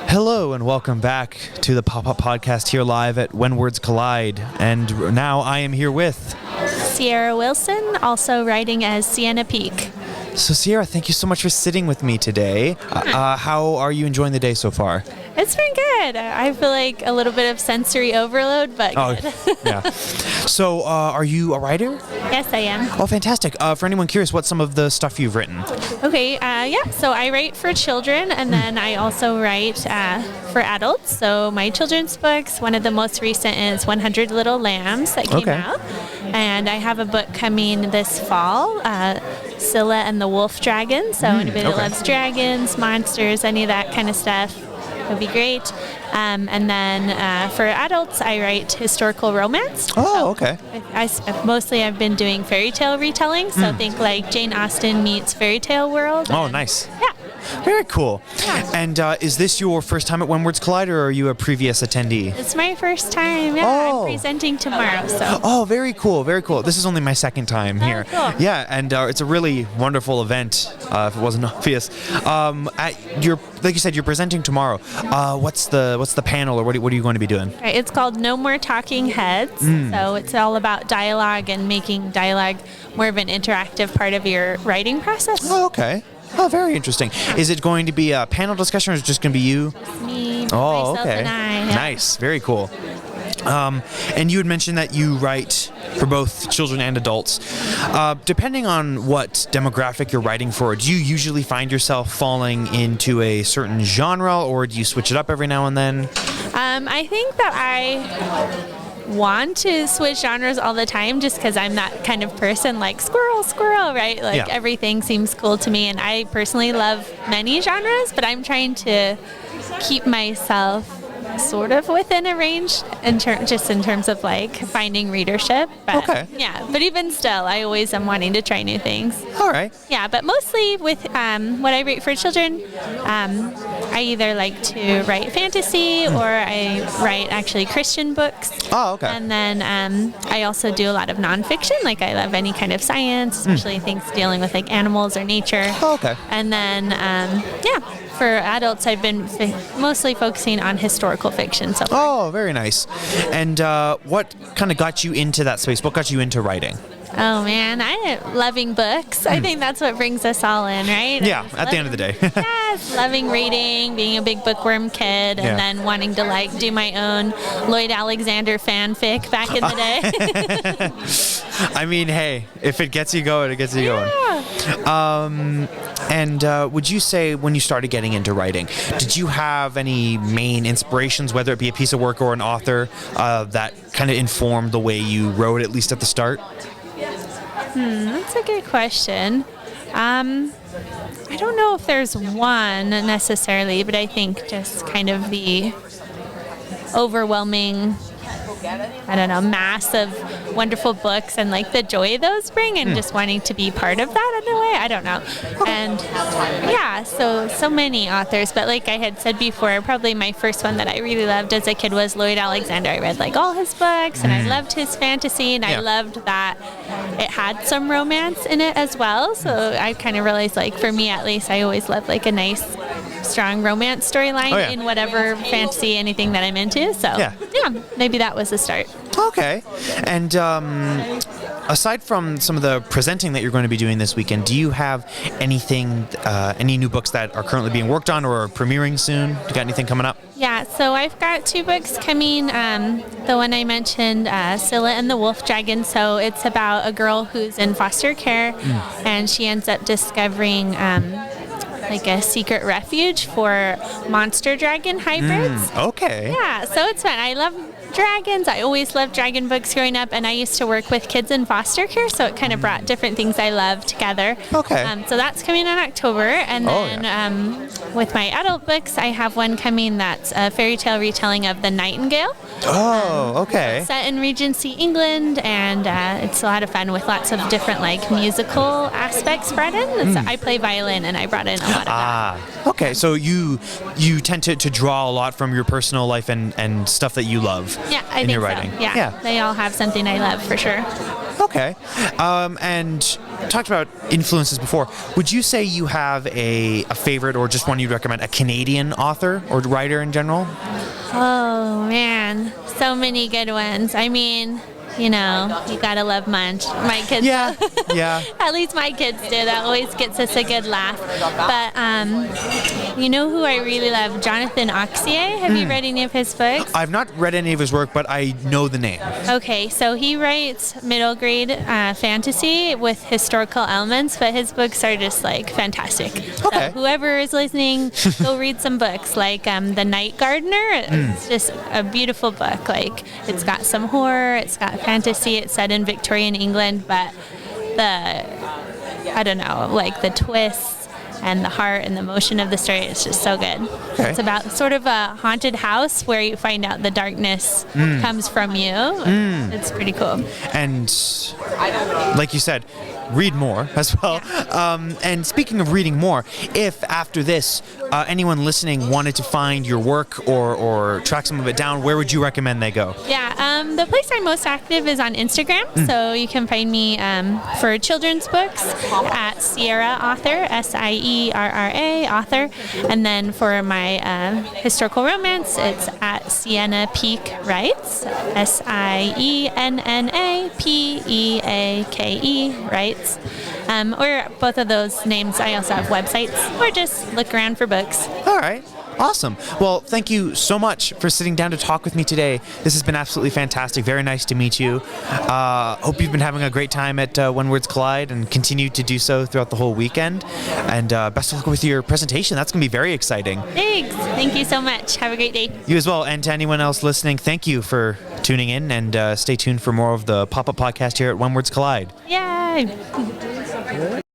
Hello and welcome back to the Pop-Up Podcast here live at When Words Collide. And now I am here with... Sierra Wilson, also writing as Sienna Peak. So Sierra, thank you so much for sitting with me today. How are you enjoying the day so far? It's been good. I feel like a little bit of sensory overload, but good. Yeah. So are you a writer? Yes, I am. Oh, fantastic. For anyone curious, what's some of the stuff you've written? Okay, so I write for children, and then I also write for adults. So my children's books, one of the most recent is 100 Little Lambs that came out. And I have a book coming this fall, Scylla and the Wolf Dragon. So anybody that loves dragons, monsters, any of that kind of stuff would be great. And then for adults, I write historical romance. Oh, okay. I've been doing fairy tale retelling. So think like Jane Austen meets fairy tale world. Oh, nice. Yeah. Very cool. Yeah. And is this your first time at When Words Collide, or are you a previous attendee? It's my first time. Yeah, I'm presenting tomorrow. So. Oh, very cool. Very cool. This is only my second time here. Cool. Yeah, and it's a really wonderful event, if it wasn't obvious. Like you said, you're presenting tomorrow. What's the panel, or what are you going to be doing? Right, it's called No More Talking Heads. So it's all about dialogue and making dialogue more of an interactive part of your writing process. Oh, okay. Oh, very interesting. Is it going to be a panel discussion, or is it just going to be you? Me, myself, and I. Yeah. Nice. Very cool. And you had mentioned that you write for both children and adults. Depending on what demographic you're writing for, do you usually find yourself falling into a certain genre, or do you switch it up every now and then? I think that I want to switch genres all the time just because I'm that kind of person, like squirrel, right? Like everything seems cool to me, and I personally love many genres, but I'm trying to keep myself sort of within a range in terms of like finding readership. But, yeah, but even still, I always am wanting to try new things. All right. Yeah, but mostly with what I write for children, I either like to write fantasy or I write actually Christian books. Oh, okay. And then I also do a lot of nonfiction. Like I love any kind of science, especially things dealing with like animals or nature. Oh, okay. And then, for adults, I've been mostly focusing on historical fiction. So Oh, very nice. And what kind of got you into that space? What got you into writing? Oh man, loving books. I think that's what brings us all in, right? Yeah, at the end of the day. Yes, loving reading, being a big bookworm kid, and then wanting to like do my own Lloyd Alexander fanfic back in the day. I mean, hey, if it gets you going, it gets you going. And would you say when you started getting into writing, did you have any main inspirations, whether it be a piece of work or an author, that kind of informed the way you wrote, at least at the start? That's a good question. I don't know if there's one necessarily, but I think just kind of the overwhelming, mass of wonderful books and like the joy those bring, and just wanting to be part of that in a way. I don't know. And yeah, so many authors, but like I had said before, probably my first one that I really loved as a kid was Lloyd Alexander. I read like all his books, and I loved his fantasy, and I loved that it had some romance in it as well. So I kind of realized, like for me at least, I always loved like a nice strong romance storyline in whatever fantasy, anything that I'm into. So yeah, maybe that was the start. Okay. And aside from some of the presenting that you're going to be doing this weekend, do you have anything, any new books that are currently being worked on or are premiering soon? You got anything coming up? Yeah, so I've got 2 books coming. The one I mentioned, Scylla and the Wolf Dragon. So it's about a girl who's in foster care, and she ends up discovering like a secret refuge for monster dragon hybrids. Okay. Yeah, so it's fun. I love dragons. I always loved dragon books growing up, and I used to work with kids in foster care, so it kind of brought different things I love together. Okay. So that's coming in October, and then with my adult books, I have one coming that's a fairy tale retelling of The Nightingale. Oh, okay. Set in Regency, England, and it's a lot of fun with lots of different like musical aspects brought in. So I play violin, and I brought in a lot of that. Okay. So you tend to draw a lot from your personal life and stuff that you love. Yeah, I think your writing. so. Yeah, they all have something I love for sure. Okay. And talked about influences before. Would you say you have a favorite or just one you'd recommend, a Canadian author or writer in general? Oh, man. So many good ones. I mean, you gotta love Munch. My kids. Yeah. At least my kids do. That always gets us a good laugh. But you know who I really love? Jonathan Auxier. Have you read any of his books? I've not read any of his work, but I know the name. Okay, so he writes middle grade fantasy with historical elements, but his books are just like fantastic. Okay. So whoever is listening, go read some books like The Night Gardener. It's just a beautiful book. Like it's got some horror, it's got fantasy. It's set in Victorian England, but the twists and the heart and the emotion of the story is just so good. Okay. It's about sort of a haunted house where you find out the darkness comes from you. It's pretty cool. And like you said, read more as well. Yeah. And speaking of reading more, if after this anyone listening wanted to find your work or track some of it down, where would you recommend they go? Yeah, the place I'm most active is on Instagram, so you can find me for children's books at Sierra Author, Sierra Author, and then for my historical romance, it's at Sienna Peak Writes, SIENNAPEAKE Writes. Or both of those names. I also have websites, or just look around for books. All right. Awesome. Well, thank you so much for sitting down to talk with me today. This has been absolutely fantastic. Very nice to meet you. Hope you've been having a great time at When Words Collide and continue to do so throughout the whole weekend. And best of luck with your presentation. That's going to be very exciting. Thanks. Thank you so much. Have a great day. You as well. And to anyone else listening, thank you for tuning in, and stay tuned for more of the pop-up podcast here at When Words Collide. Yay.